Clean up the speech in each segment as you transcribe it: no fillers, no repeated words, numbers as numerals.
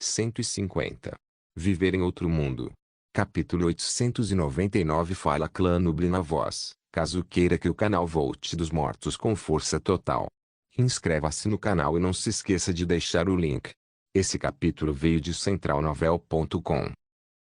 150. Viver em outro mundo. Capítulo 899. Fala Clã Noob na voz, caso queira que o canal volte dos mortos com força total. Inscreva-se no canal e não se esqueça de deixar o link. Esse capítulo veio de centralnovel.com.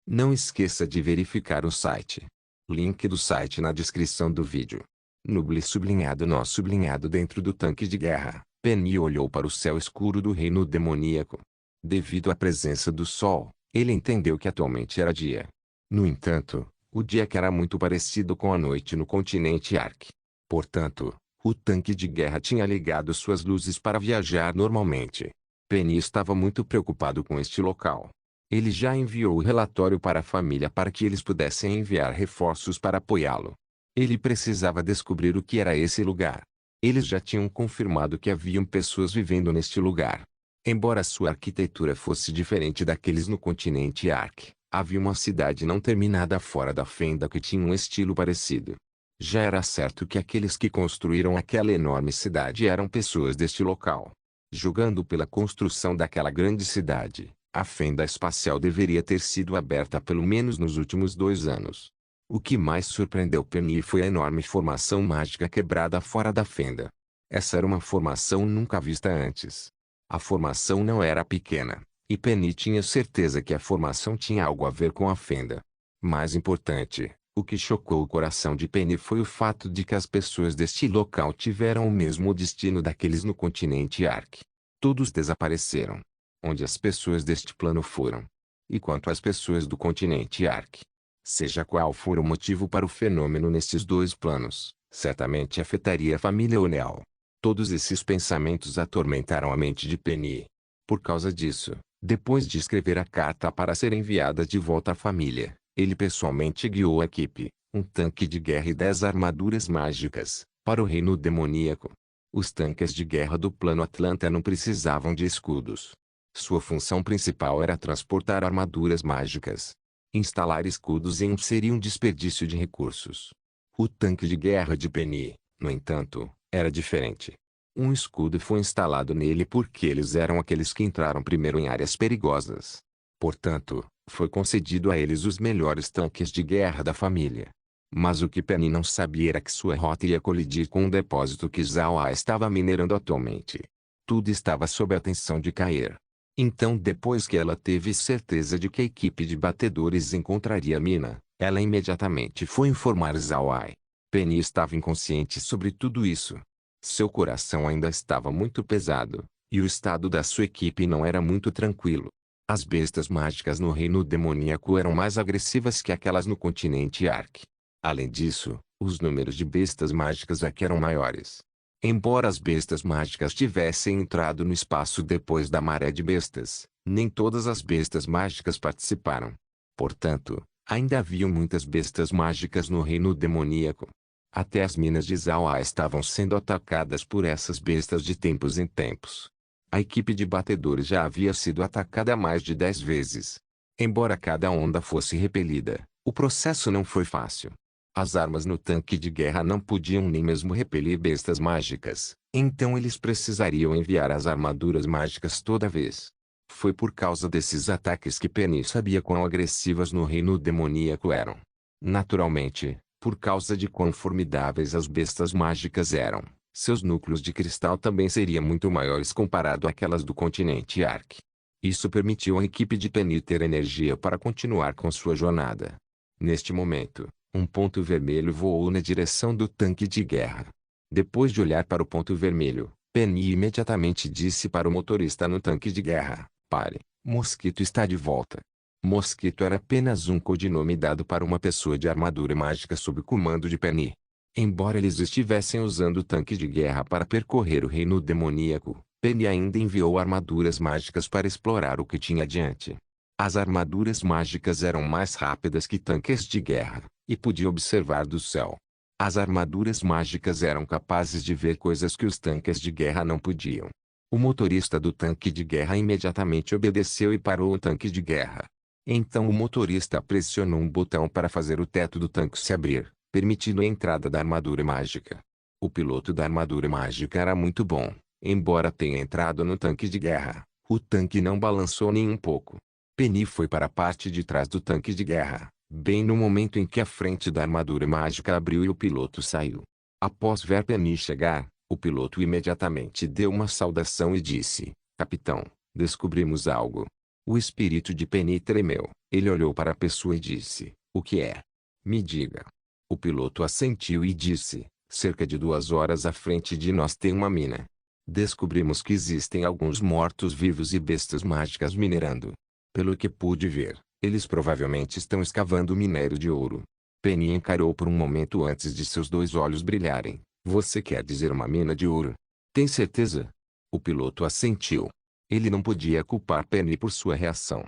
Não esqueça de verificar o site. Link do site na descrição do vídeo. Noob sublinhado nó sublinhado dentro do tanque de guerra. Penny olhou para o céu escuro do reino demoníaco. Devido à presença do sol, ele entendeu que atualmente era dia. No entanto, o dia que era muito parecido com a noite no continente Ark. Portanto, o tanque de guerra tinha ligado suas luzes para viajar normalmente. Penny estava muito preocupado com este local. Ele já enviou o relatório para a família para que eles pudessem enviar reforços para apoiá-lo. Ele precisava descobrir o que era esse lugar. Eles já tinham confirmado que haviam pessoas vivendo neste lugar. Embora sua arquitetura fosse diferente daqueles no continente Ark, havia uma cidade não terminada fora da fenda que tinha um estilo parecido. Já era certo que aqueles que construíram aquela enorme cidade eram pessoas deste local. Julgando pela construção daquela grande cidade, a fenda espacial deveria ter sido aberta pelo menos nos últimos 2 anos. O que mais surpreendeu Penny foi a enorme formação mágica quebrada fora da fenda. Essa era uma formação nunca vista antes. A formação não era pequena, e Penny tinha certeza que a formação tinha algo a ver com a fenda. Mais importante, o que chocou o coração de Penny foi o fato de que as pessoas deste local tiveram o mesmo destino daqueles no continente Ark. Todos desapareceram. Onde as pessoas deste plano foram? E quanto às pessoas do continente Ark? Seja qual for o motivo para o fenômeno nestes 2 planos, certamente afetaria a família O'Neill. Todos esses pensamentos atormentaram a mente de Penny. Por causa disso, depois de escrever a carta para ser enviada de volta à família, ele pessoalmente guiou a equipe, um tanque de guerra e 10 armaduras mágicas, para o reino demoníaco. Os tanques de guerra do plano Atlanta não precisavam de escudos. Sua função principal era transportar armaduras mágicas. Instalar escudos em um seria um desperdício de recursos. O tanque de guerra de Penny, no entanto, era diferente. Um escudo foi instalado nele porque eles eram aqueles que entraram primeiro em áreas perigosas. Portanto, foi concedido a eles os melhores tanques de guerra da família. Mas o que Penny não sabia era que sua rota ia colidir com um depósito que Zawa estava minerando atualmente. Tudo estava sob a tensão de cair. Então, depois que ela teve certeza de que a equipe de batedores encontraria a mina, ela imediatamente foi informar Zawai. Penny estava inconsciente sobre tudo isso. Seu coração ainda estava muito pesado, e o estado da sua equipe não era muito tranquilo. As bestas mágicas no reino demoníaco eram mais agressivas que aquelas no continente Ark. Além disso, os números de bestas mágicas aqui eram maiores. Embora as bestas mágicas tivessem entrado no espaço depois da maré de bestas, nem todas as bestas mágicas participaram. Portanto, ainda haviam muitas bestas mágicas no reino demoníaco. Até as minas de Zawa estavam sendo atacadas por essas bestas de tempos em tempos. A equipe de batedores já havia sido atacada mais de 10 vezes. Embora cada onda fosse repelida, o processo não foi fácil. As armas no tanque de guerra não podiam nem mesmo repelir bestas mágicas, então eles precisariam enviar as armaduras mágicas toda vez. Foi por causa desses ataques que Penny sabia quão agressivas no reino demoníaco eram. Naturalmente, por causa de quão formidáveis as bestas mágicas eram, seus núcleos de cristal também seriam muito maiores comparado àquelas do continente Ark. Isso permitiu à equipe de Penny ter energia para continuar com sua jornada. Neste momento, um ponto vermelho voou na direção do tanque de guerra. Depois de olhar para o ponto vermelho, Penny imediatamente disse para o motorista no tanque de guerra: "Pare, Mosquito está de volta." Mosquito era apenas um codinome dado para uma pessoa de armadura mágica sob comando de Penny. Embora eles estivessem usando o tanque de guerra para percorrer o reino demoníaco, Penny ainda enviou armaduras mágicas para explorar o que tinha adiante. As armaduras mágicas eram mais rápidas que tanques de guerra, e podia observar do céu. As armaduras mágicas eram capazes de ver coisas que os tanques de guerra não podiam. O motorista do tanque de guerra imediatamente obedeceu e parou o tanque de guerra. Então o motorista pressionou um botão para fazer o teto do tanque se abrir, permitindo a entrada da armadura mágica. O piloto da armadura mágica era muito bom, embora tenha entrado no tanque de guerra. O tanque não balançou nem um pouco. Penny foi para a parte de trás do tanque de guerra, bem no momento em que a frente da armadura mágica abriu e o piloto saiu. Após ver Penny chegar, o piloto imediatamente deu uma saudação e disse: "Capitão, descobrimos algo." O espírito de Penny tremeu. Ele olhou para a pessoa e disse: "O que é? Me diga." O piloto assentiu e disse: "Cerca de 2 horas à frente de nós tem uma mina. Descobrimos que existem alguns mortos-vivos e bestas mágicas minerando. Pelo que pude ver, eles provavelmente estão escavando minério de ouro." Penny encarou por um momento antes de seus 2 olhos brilharem. "Você quer dizer uma mina de ouro? Tem certeza?" O piloto assentiu. Ele não podia culpar Penny por sua reação.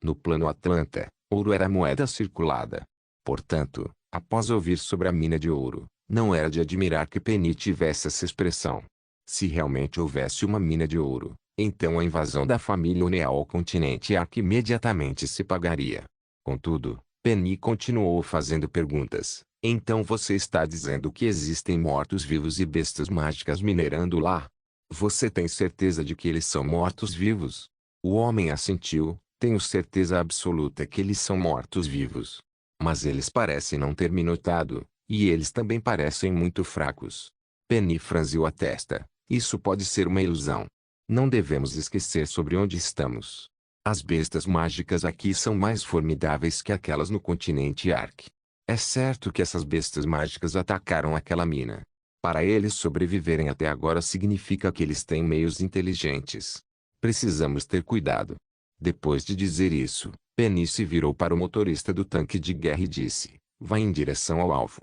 No plano Atlanta, ouro era moeda circulada. Portanto, após ouvir sobre a mina de ouro, não era de admirar que Penny tivesse essa expressão. Se realmente houvesse uma mina de ouro, então a invasão da família O'Neill ao continente Ark imediatamente se pagaria. Contudo, Penny continuou fazendo perguntas. "Então você está dizendo que existem mortos-vivos e bestas mágicas minerando lá? Você tem certeza de que eles são mortos-vivos?" O homem assentiu. "Tenho certeza absoluta que eles são mortos-vivos. Mas eles parecem não ter me notado, e eles também parecem muito fracos." Penny franziu a testa. "Isso pode ser uma ilusão. Não devemos esquecer sobre onde estamos. As bestas mágicas aqui são mais formidáveis que aquelas no continente Ark. É certo que essas bestas mágicas atacaram aquela mina. Para eles sobreviverem até agora significa que eles têm meios inteligentes. Precisamos ter cuidado." Depois de dizer isso, Penny se virou para o motorista do tanque de guerra e disse: "Vá em direção ao alvo.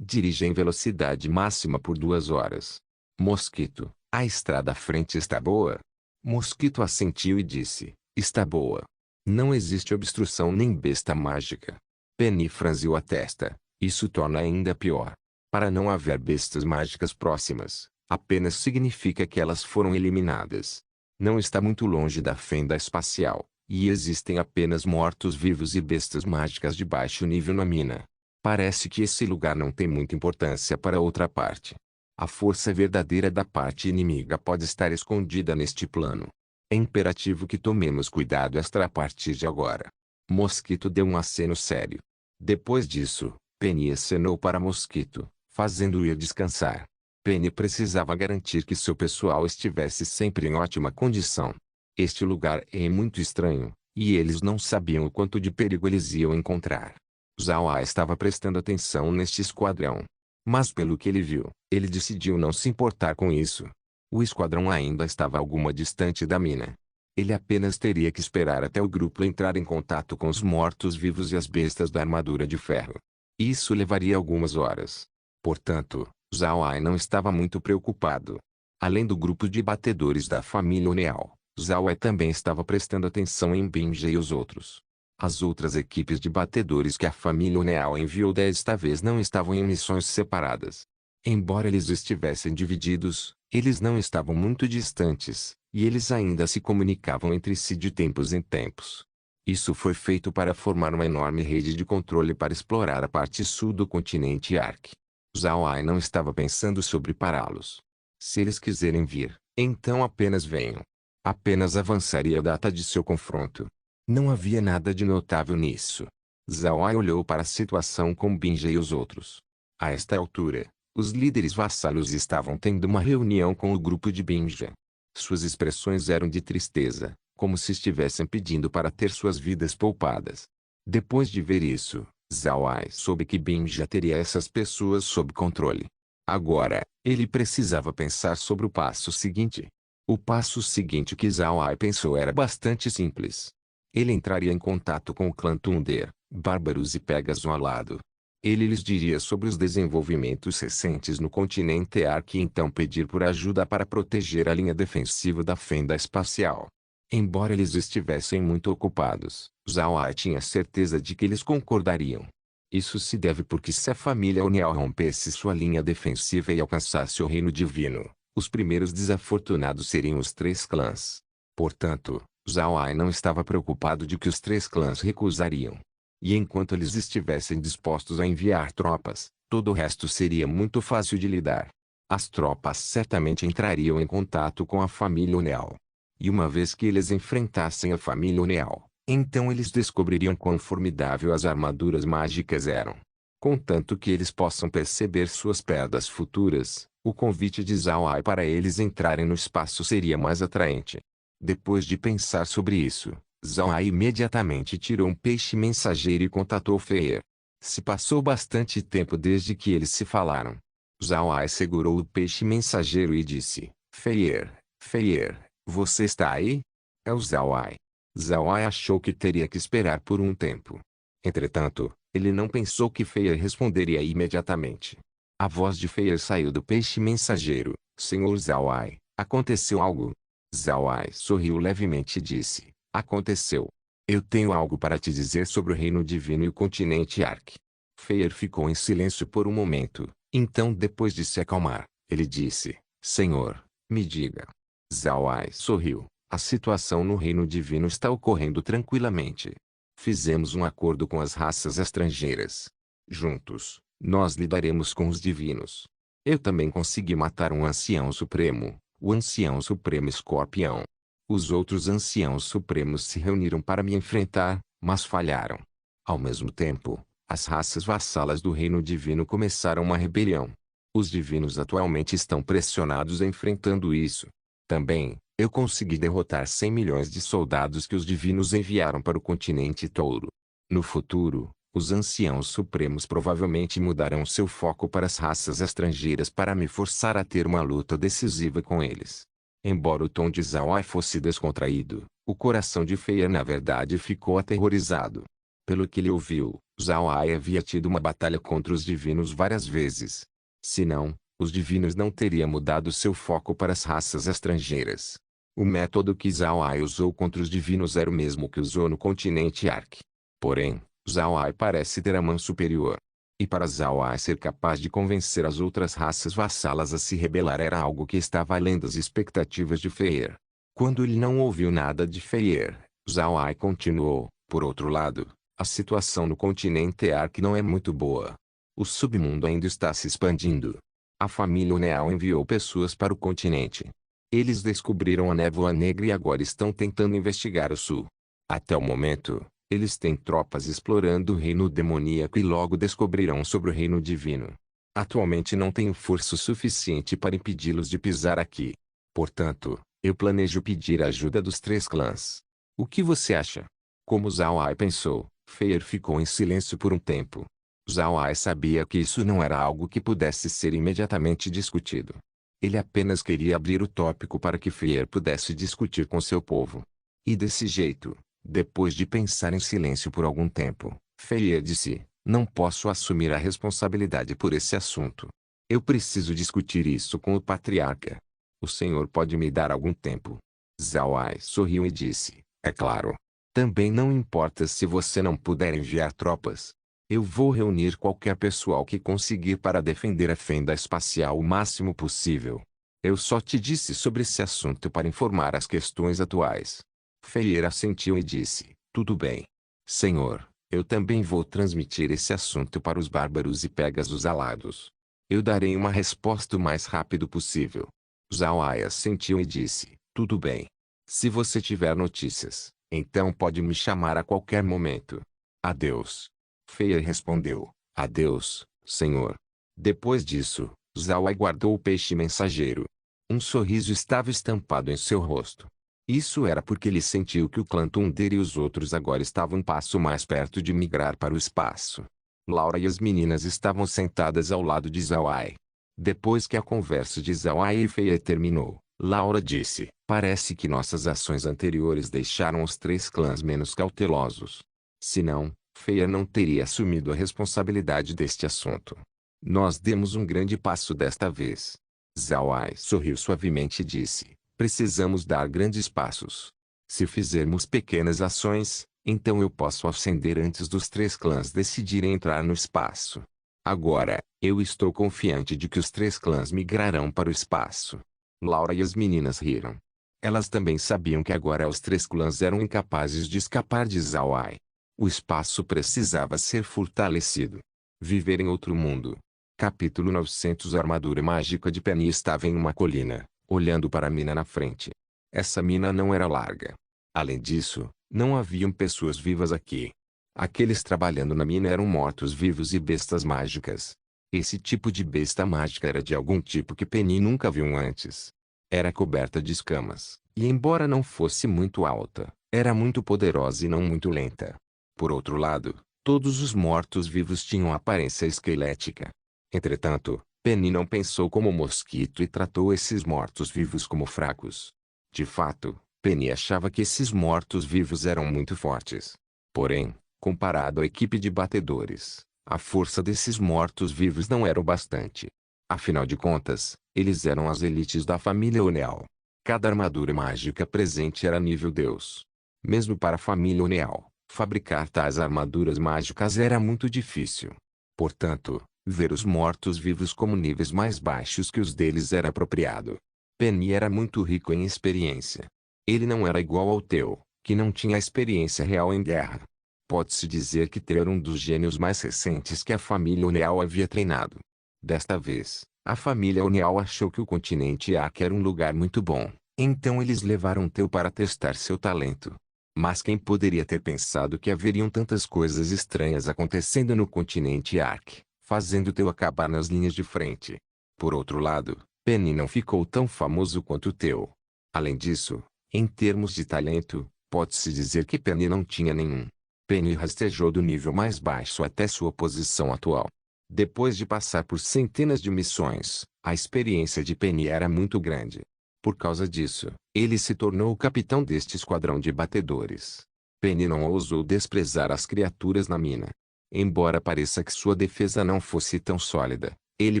Dirija em velocidade máxima por 2 horas. Mosquito, a estrada à frente está boa?" Mosquito assentiu e disse: "Está boa. Não existe obstrução nem besta mágica." Penny franziu a testa. Isso torna ainda pior. Para não haver bestas mágicas próximas, apenas significa que elas foram eliminadas. Não está muito longe da fenda espacial, e existem apenas mortos-vivos e bestas mágicas de baixo nível na mina. Parece que esse lugar não tem muita importância para outra parte. A força verdadeira da parte inimiga pode estar escondida neste plano. É imperativo que tomemos cuidado extra a partir de agora." Mosquito deu um aceno sério. Depois disso, Penny acenou para Mosquito, fazendo-o ir descansar. Penny precisava garantir que seu pessoal estivesse sempre em ótima condição. Este lugar é muito estranho, e eles não sabiam o quanto de perigo eles iam encontrar. Zawa estava prestando atenção neste esquadrão. Mas pelo que ele viu, ele decidiu não se importar com isso. O esquadrão ainda estava alguma distante da mina. Ele apenas teria que esperar até o grupo entrar em contato com os mortos-vivos e as bestas da armadura de ferro. Isso levaria algumas horas. Portanto, Zawai não estava muito preocupado. Além do grupo de batedores da família O'Neill, Zawai também estava prestando atenção em Binja e os outros. As outras equipes de batedores que a família O'Neill enviou desta vez não estavam em missões separadas. Embora eles estivessem divididos, eles não estavam muito distantes, e eles ainda se comunicavam entre si de tempos em tempos. Isso foi feito para formar uma enorme rede de controle para explorar a parte sul do continente Ark. Zawai não estava pensando sobre pará-los. Se eles quiserem vir, então apenas venham. Apenas avançaria a data de seu confronto. Não havia nada de notável nisso. Zawai olhou para a situação com Binja e os outros. A esta altura, os líderes vassalos estavam tendo uma reunião com o grupo de Binja. Suas expressões eram de tristeza, como se estivessem pedindo para ter suas vidas poupadas. Depois de ver isso, Zawai soube que Binja teria essas pessoas sob controle. Agora, ele precisava pensar sobre o passo seguinte. O passo seguinte que Zawai pensou era bastante simples. Ele entraria em contato com o clã Thunder, Bárbaros e Pegasus ao lado. Ele lhes diria sobre os desenvolvimentos recentes no continente Ark e então pedir por ajuda para proteger a linha defensiva da fenda espacial. Embora eles estivessem muito ocupados, Zawai tinha certeza de que eles concordariam. Isso se deve porque se a família O'Neill rompesse sua linha defensiva e alcançasse o reino divino, os primeiros desafortunados seriam os 3 clãs. Portanto, Zawai não estava preocupado de que os 3 clãs recusariam. E enquanto eles estivessem dispostos a enviar tropas, todo o resto seria muito fácil de lidar. As tropas certamente entrariam em contato com a família O'Neill. E uma vez que eles enfrentassem a família Unial, então eles descobririam quão formidável as armaduras mágicas eram. Contanto que eles possam perceber suas perdas futuras, o convite de Zhao Ai para eles entrarem no espaço seria mais atraente. Depois de pensar sobre isso, Zhao Ai imediatamente tirou um peixe mensageiro e contatou Feier. Se passou bastante tempo desde que eles se falaram. Zhao Ai segurou o peixe mensageiro e disse: Feier, Feier, você está aí? É o Zhao Ai. Zhao Ai achou que teria que esperar por um tempo. Entretanto, ele não pensou que Feier responderia imediatamente. A voz de Feier saiu do peixe mensageiro: Senhor Zhao Ai, aconteceu algo? Zhao Ai sorriu levemente e disse: Aconteceu. Eu tenho algo para te dizer sobre o reino divino e o continente Ark. Feier ficou em silêncio por um momento, então depois de se acalmar, ele disse: Senhor, me diga. Zhao Ai sorriu: A situação no reino divino está ocorrendo tranquilamente. Fizemos um acordo com as raças estrangeiras. Juntos, nós lidaremos com os divinos. Eu também consegui matar um ancião supremo, o ancião supremo Escorpião. Os outros anciãos supremos se reuniram para me enfrentar, mas falharam. Ao mesmo tempo, as raças vassalas do reino divino começaram uma rebelião. Os divinos atualmente estão pressionados enfrentando isso. Também, eu consegui derrotar 100 milhões de soldados que os divinos enviaram para o continente Touro. No futuro, os anciãos supremos provavelmente mudarão seu foco para as raças estrangeiras para me forçar a ter uma luta decisiva com eles. Embora o tom de Zhao Ai fosse descontraído, o coração de Feier na verdade ficou aterrorizado. Pelo que ele ouviu, Zhao Ai havia tido uma batalha contra os divinos várias vezes. Se não, os divinos não teriam mudado seu foco para as raças estrangeiras. O método que Zhao Ai usou contra os divinos era o mesmo que usou no continente Ark. Porém, Zhao Ai parece ter a mão superior. E para Zhao Ai ser capaz de convencer as outras raças vassalas a se rebelar era algo que estava além das expectativas de Feier. Quando ele não ouviu nada de Feier, Zhao Ai continuou: Por outro lado, a situação no continente Ark não é muito boa. O submundo ainda está se expandindo. A família Unial enviou pessoas para o continente. Eles descobriram a névoa negra e agora estão tentando investigar o sul. Até o momento, eles têm tropas explorando o reino demoníaco e logo descobrirão sobre o reino divino. Atualmente não tenho força suficiente para impedi-los de pisar aqui. Portanto, eu planejo pedir a ajuda dos 3 clãs. O que você acha? Como Zhao Ai pensou, Feier ficou em silêncio por um tempo. Zhao Ai sabia que isso não era algo que pudesse ser imediatamente discutido. Ele apenas queria abrir o tópico para que Feier pudesse discutir com seu povo. E desse jeito, depois de pensar em silêncio por algum tempo, Feier disse: Não posso assumir a responsabilidade por esse assunto. Eu preciso discutir isso com o patriarca. O senhor pode me dar algum tempo? Zhao Ai sorriu e disse: É claro. Também não importa se você não puder enviar tropas. Eu vou reunir qualquer pessoal que conseguir para defender a fenda espacial o máximo possível. Eu só te disse sobre esse assunto para informar as questões atuais. Feier assentiu e disse: Tudo bem. Senhor, eu também vou transmitir esse assunto para os bárbaros e Pegasus alados. Eu darei uma resposta o mais rápido possível. Zhao Ai assentiu e disse: Tudo bem. Se você tiver notícias, então pode me chamar a qualquer momento. Adeus. Feier respondeu: Adeus, senhor. Depois disso, Zhao Ai guardou o peixe mensageiro. Um sorriso estava estampado em seu rosto. Isso era porque ele sentiu que o clã Thunder e os outros agora estavam um passo mais perto de migrar para o espaço. Laura e as meninas estavam sentadas ao lado de Zhao Ai. Depois que a conversa de Zhao Ai e Feier terminou, Laura disse: Parece que nossas ações anteriores deixaram os 3 clãs menos cautelosos. Se não, Feier não teria assumido a responsabilidade deste assunto. Nós demos um grande passo desta vez. Zhao Ai sorriu suavemente e disse: Precisamos dar grandes passos. Se fizermos pequenas ações, então eu posso ascender antes dos 3 clãs decidirem entrar no espaço. Agora, eu estou confiante de que os 3 clãs migrarão para o espaço. Laura e as meninas riram. Elas também sabiam que agora os 3 clãs eram incapazes de escapar de Zhao Ai. O espaço precisava ser fortalecido. Viver em outro mundo. Capítulo 900. A armadura mágica de Penny estava em uma colina, olhando para a mina na frente. Essa mina não era larga. Além disso, não haviam pessoas vivas aqui. Aqueles trabalhando na mina eram mortos-vivos e bestas mágicas. Esse tipo de besta mágica era de algum tipo que Penny nunca viu antes. Era coberta de escamas, e embora não fosse muito alta, era muito poderosa e não muito lenta. Por outro lado, todos os mortos-vivos tinham aparência esquelética. Entretanto, Penny não pensou como mosquito e tratou esses mortos-vivos como fracos. De fato, Penny achava que esses mortos-vivos eram muito fortes. Porém, comparado à equipe de batedores, a força desses mortos-vivos não era o bastante. Afinal de contas, eles eram as elites da família O'Neill. Cada armadura mágica presente era nível Deus. Mesmo para a família O'Neill, fabricar tais armaduras mágicas era muito difícil. Portanto, ver os mortos-vivos como níveis mais baixos que os deles era apropriado. Penny era muito rico em experiência. Ele não era igual ao Theo, que não tinha experiência real em guerra. Pode-se dizer que Theo era um dos gênios mais recentes que a família O'Neill havia treinado. Desta vez, a família O'Neill achou que o continente Ark era um lugar muito bom, então eles levaram Theo para testar seu talento. Mas quem poderia ter pensado que haveriam tantas coisas estranhas acontecendo no continente Ark, fazendo Theo acabar nas linhas de frente? Por outro lado, Penny não ficou tão famoso quanto Theo. Além disso, em termos de talento, pode-se dizer que Penny não tinha nenhum. Penny rastejou do nível mais baixo até sua posição atual. Depois de passar por centenas de missões, a experiência de Penny era muito grande. Por causa disso, ele se tornou o capitão deste esquadrão de batedores. Penny não ousou desprezar as criaturas na mina. Embora pareça que sua defesa não fosse tão sólida, ele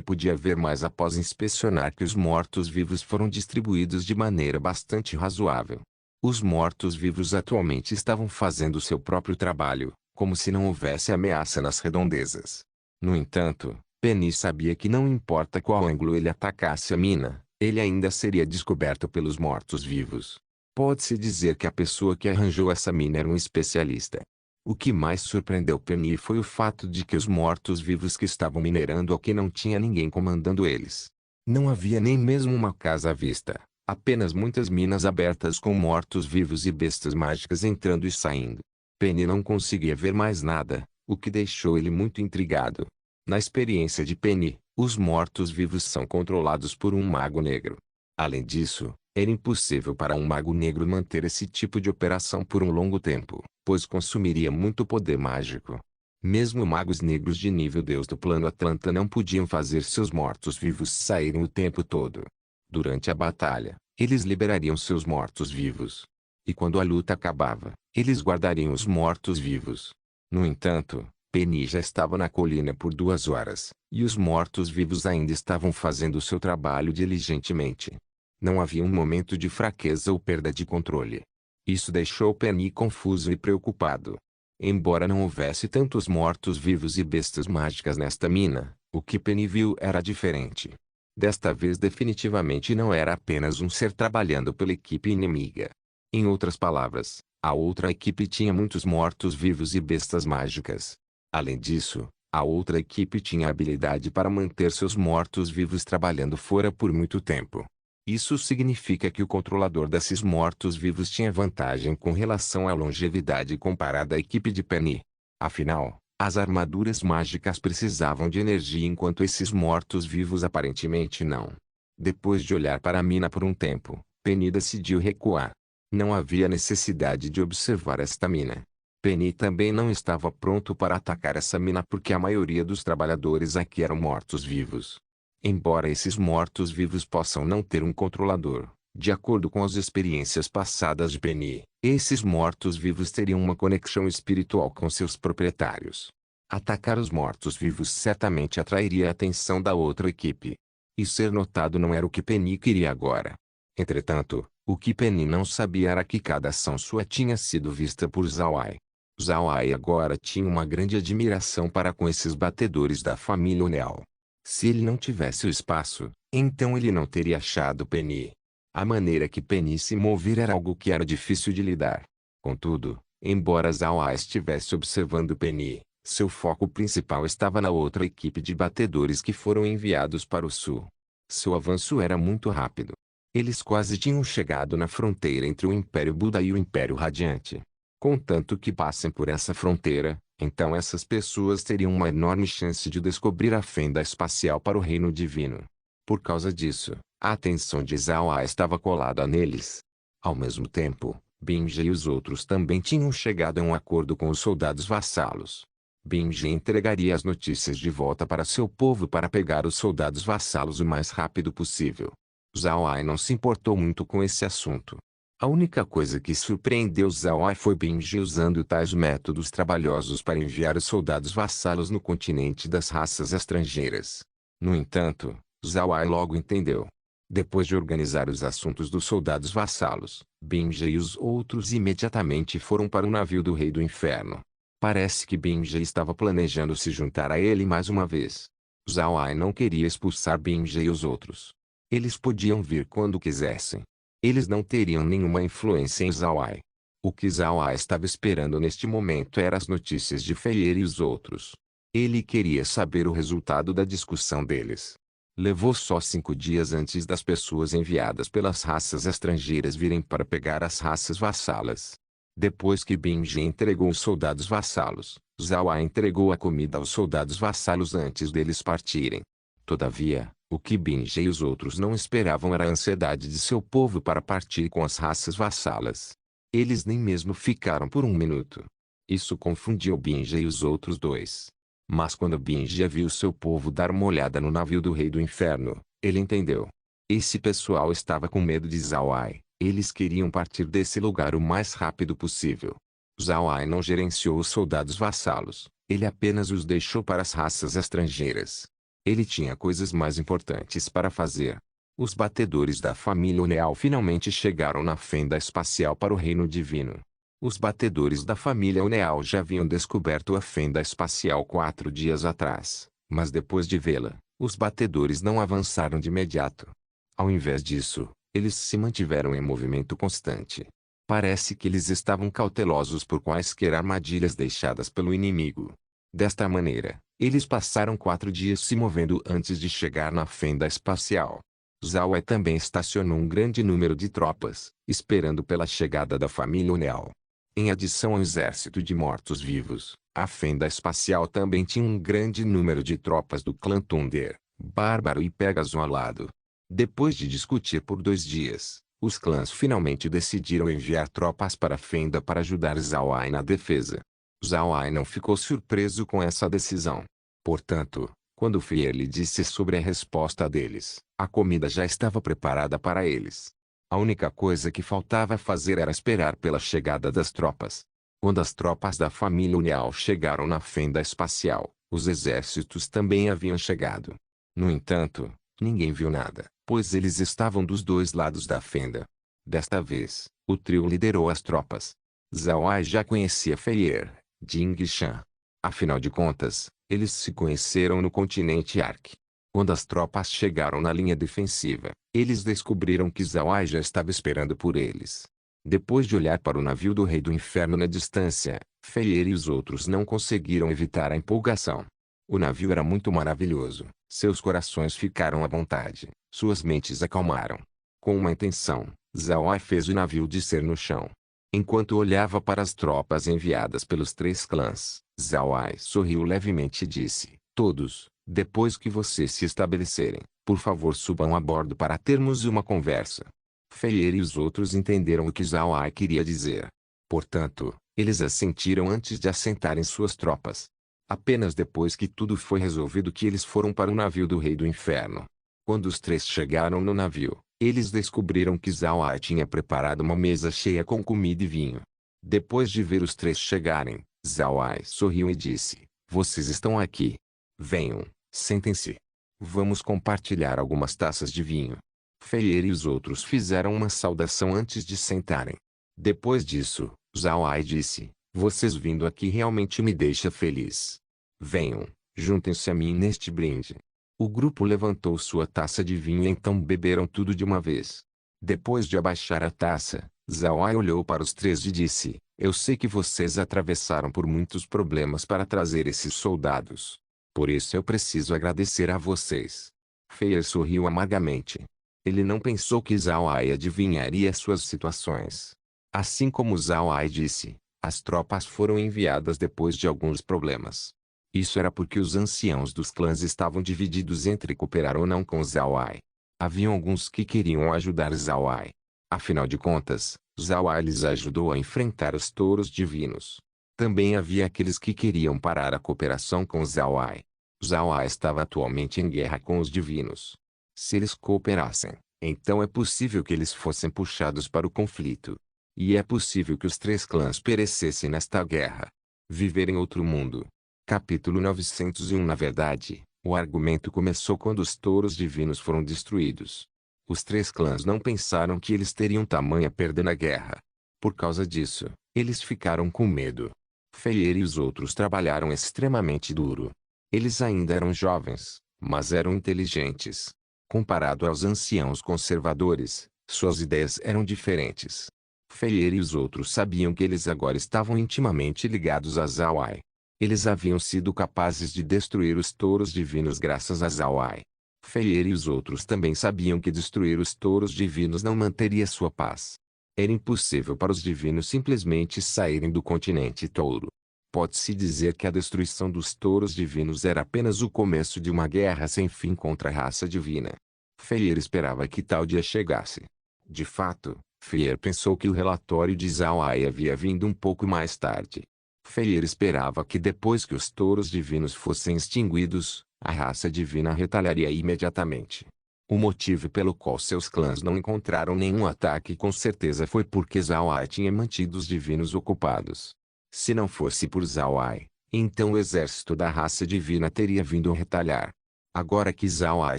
podia ver mais após inspecionar que os mortos-vivos foram distribuídos de maneira bastante razoável. Os mortos-vivos atualmente estavam fazendo seu próprio trabalho, como se não houvesse ameaça nas redondezas. No entanto, Penny sabia que não importa qual ângulo ele atacasse a mina, ele ainda seria descoberto pelos mortos-vivos. Pode-se dizer que a pessoa que arranjou essa mina era um especialista. O que mais surpreendeu Penny foi o fato de que os mortos-vivos que estavam minerando aqui não tinha ninguém comandando eles. Não havia nem mesmo uma casa à vista, apenas muitas minas abertas com mortos-vivos e bestas mágicas entrando e saindo. Penny não conseguia ver mais nada, o que deixou ele muito intrigado. Na experiência de Penny, os mortos-vivos são controlados por um mago negro. Além disso, era impossível para um mago negro manter esse tipo de operação por um longo tempo, pois consumiria muito poder mágico. Mesmo magos negros de nível Deus do plano Atlanta não podiam fazer seus mortos-vivos saírem o tempo todo. Durante a batalha, eles liberariam seus mortos-vivos. E quando a luta acabava, eles guardariam os mortos-vivos. No entanto, Penny já estava na colina por 2 horas, e os mortos-vivos ainda estavam fazendo seu trabalho diligentemente. Não havia um momento de fraqueza ou perda de controle. Isso deixou Penny confuso e preocupado. Embora não houvesse tantos mortos-vivos e bestas mágicas nesta mina, o que Penny viu era diferente. Desta vez definitivamente não era apenas um ser trabalhando pela equipe inimiga. Em outras palavras, a outra equipe tinha muitos mortos-vivos e bestas mágicas. Além disso, a outra equipe tinha a habilidade para manter seus mortos-vivos trabalhando fora por muito tempo. Isso significa que o controlador desses mortos-vivos tinha vantagem com relação à longevidade comparada à equipe de Penny. Afinal, as armaduras mágicas precisavam de energia enquanto esses mortos-vivos aparentemente não. Depois de olhar para a mina por um tempo, Penny decidiu recuar. Não havia necessidade de observar esta mina. Penny também não estava pronto para atacar essa mina porque a maioria dos trabalhadores aqui eram mortos-vivos. Embora esses mortos-vivos possam não ter um controlador, de acordo com as experiências passadas de Penny, esses mortos-vivos teriam uma conexão espiritual com seus proprietários. Atacar os mortos-vivos certamente atrairia a atenção da outra equipe. E ser notado não era o que Penny queria agora. Entretanto, o que Penny não sabia era que cada ação sua tinha sido vista por Zawai. Zawai agora tinha uma grande admiração para com esses batedores da família O'Neill. Se ele não tivesse o espaço, então ele não teria achado Penny. A maneira que Penny se movia era algo que era difícil de lidar. Contudo, embora Zawai estivesse observando Penny, seu foco principal estava na outra equipe de batedores que foram enviados para o sul. Seu avanço era muito rápido. Eles quase tinham chegado na fronteira entre o Império Buda e o Império Radiante. Contanto que passem por essa fronteira, então essas pessoas teriam uma enorme chance de descobrir a fenda espacial para o reino divino. Por causa disso, a atenção de Zhao estava colada neles. Ao mesmo tempo, Bingji e os outros também tinham chegado a um acordo com os soldados vassalos. Bingji entregaria as notícias de volta para seu povo para pegar os soldados vassalos o mais rápido possível. Zhao Ai não se importou muito com esse assunto. A única coisa que surpreendeu Zhao Ai foi Bingji usando tais métodos trabalhosos para enviar os soldados vassalos no continente das raças estrangeiras. No entanto, Zhao Ai logo entendeu. Depois de organizar os assuntos dos soldados vassalos, Bingji e os outros imediatamente foram para o navio do Rei do Inferno. Parece que Bingji estava planejando se juntar a ele mais uma vez. Zhao Ai não queria expulsar Bingji e os outros. Eles podiam vir quando quisessem. Eles não teriam nenhuma influência em Zhao Ai. O que Zhao Ai estava esperando neste momento eram as notícias de Feier e os outros. Ele queria saber o resultado da discussão deles. Levou só 5 dias antes das pessoas enviadas pelas raças estrangeiras virem para pegar as raças vassalas. Depois que Bingji entregou os soldados vassalos, Zhao Ai entregou a comida aos soldados vassalos antes deles partirem. Todavia, o que Bingji e os outros não esperavam era a ansiedade de seu povo para partir com as raças vassalas. Eles nem mesmo ficaram por um minuto. Isso confundiu Bingji e os outros dois. Mas quando Bingji viu seu povo dar uma olhada no navio do Rei do Inferno, ele entendeu. Esse pessoal estava com medo de Zhao Ai. Eles queriam partir desse lugar o mais rápido possível. Zhao Ai não gerenciou os soldados vassalos. Ele apenas os deixou para as raças estrangeiras. Ele tinha coisas mais importantes para fazer. Os batedores da família Uneal finalmente chegaram na fenda espacial para o reino divino. Os batedores da família Uneal já haviam descoberto a fenda espacial 4 dias atrás, mas depois de vê-la, os batedores não avançaram de imediato. Ao invés disso, eles se mantiveram em movimento constante. Parece que eles estavam cautelosos por quaisquer armadilhas deixadas pelo inimigo. Desta maneira, eles passaram 4 dias se movendo antes de chegar na fenda espacial. Zhao Ai também estacionou um grande número de tropas, esperando pela chegada da família Uneal. Em adição ao exército de mortos-vivos, a fenda espacial também tinha um grande número de tropas do clã Thunder, Bárbaro e Pegasus ao lado. Depois de discutir por 2 dias, os clãs finalmente decidiram enviar tropas para a fenda para ajudar Zhao Ai na defesa. Zhao Ai não ficou surpreso com essa decisão. Portanto, quando Feier lhe disse sobre a resposta deles, a comida já estava preparada para eles. A única coisa que faltava fazer era esperar pela chegada das tropas. Quando as tropas da família Uneal chegaram na fenda espacial, os exércitos também haviam chegado. No entanto, ninguém viu nada, pois eles estavam dos 2 lados da fenda. Desta vez, o trio liderou as tropas. Zhao Ai já conhecia Feier, Jing e Shan. Afinal de contas, eles se conheceram no continente Ark. Quando as tropas chegaram na linha defensiva, eles descobriram que Zhao Ai já estava esperando por eles. Depois de olhar para o navio do Rei do Inferno na distância, Feier e os outros não conseguiram evitar a empolgação. O navio era muito maravilhoso, seus corações ficaram à vontade, suas mentes acalmaram. Com uma intenção, Zhao Ai fez o navio descer no chão. Enquanto olhava para as tropas enviadas pelos 3 clãs, Zhao Ai sorriu levemente e disse: "Todos, depois que vocês se estabelecerem, por favor subam a bordo para termos uma conversa." Feier e os outros entenderam o que Zhao Ai queria dizer. Portanto, eles assentiram antes de assentarem suas tropas. Apenas depois que tudo foi resolvido que eles foram para o navio do Rei do Inferno. Quando os 3 chegaram no navio, eles descobriram que Zhao Ai tinha preparado uma mesa cheia com comida e vinho. Depois de ver os 3 chegarem, Zhao Ai sorriu e disse: "Vocês estão aqui. Venham, sentem-se. Vamos compartilhar algumas taças de vinho." Feier e os outros fizeram uma saudação antes de sentarem. Depois disso, Zhao Ai disse: "Vocês vindo aqui realmente me deixa feliz. Venham, juntem-se a mim neste brinde." O grupo levantou sua taça de vinho e então beberam tudo de uma vez. Depois de abaixar a taça, Zhao Ai olhou para os 3 e disse: "Eu sei que vocês atravessaram por muitos problemas para trazer esses soldados. Por isso eu preciso agradecer a vocês." Feier sorriu amargamente. Ele não pensou que Zhao Ai adivinharia suas situações. Assim como Zhao Ai disse, as tropas foram enviadas depois de alguns problemas. Isso era porque os anciãos dos clãs estavam divididos entre cooperar ou não com Zhao Ai. Haviam alguns que queriam ajudar Zhao Ai. Afinal de contas, Zhao Ai lhes ajudou a enfrentar os touros divinos. Também havia aqueles que queriam parar a cooperação com Zhao Ai. Zhao Ai estava atualmente em guerra com os divinos. Se eles cooperassem, então é possível que eles fossem puxados para o conflito. E é possível que os três clãs perecessem nesta guerra. Viver em outro mundo. Capítulo 901. Na verdade, o argumento começou quando os touros divinos foram destruídos. Os três clãs não pensaram que eles teriam tamanha perda na guerra. Por causa disso, eles ficaram com medo. Feier e os outros trabalharam extremamente duro. Eles ainda eram jovens, mas eram inteligentes. Comparado aos anciãos conservadores, suas ideias eram diferentes. Feier e os outros sabiam que eles agora estavam intimamente ligados a Zhao Ai. Eles haviam sido capazes de destruir os touros divinos graças a Zhao Ai. Feier e os outros também sabiam que destruir os touros divinos não manteria sua paz. Era impossível para os divinos simplesmente saírem do continente touro. Pode-se dizer que a destruição dos touros divinos era apenas o começo de uma guerra sem fim contra a raça divina. Feier esperava que tal dia chegasse. De fato, Feier pensou que o relatório de Zhao Ai havia vindo um pouco mais tarde. Feier esperava que depois que os touros divinos fossem extinguidos, a raça divina retalharia imediatamente. O motivo pelo qual seus clãs não encontraram nenhum ataque com certeza foi porque Zhao Ai tinha mantido os divinos ocupados. Se não fosse por Zhao Ai, então o exército da raça divina teria vindo retalhar. Agora que Zhao Ai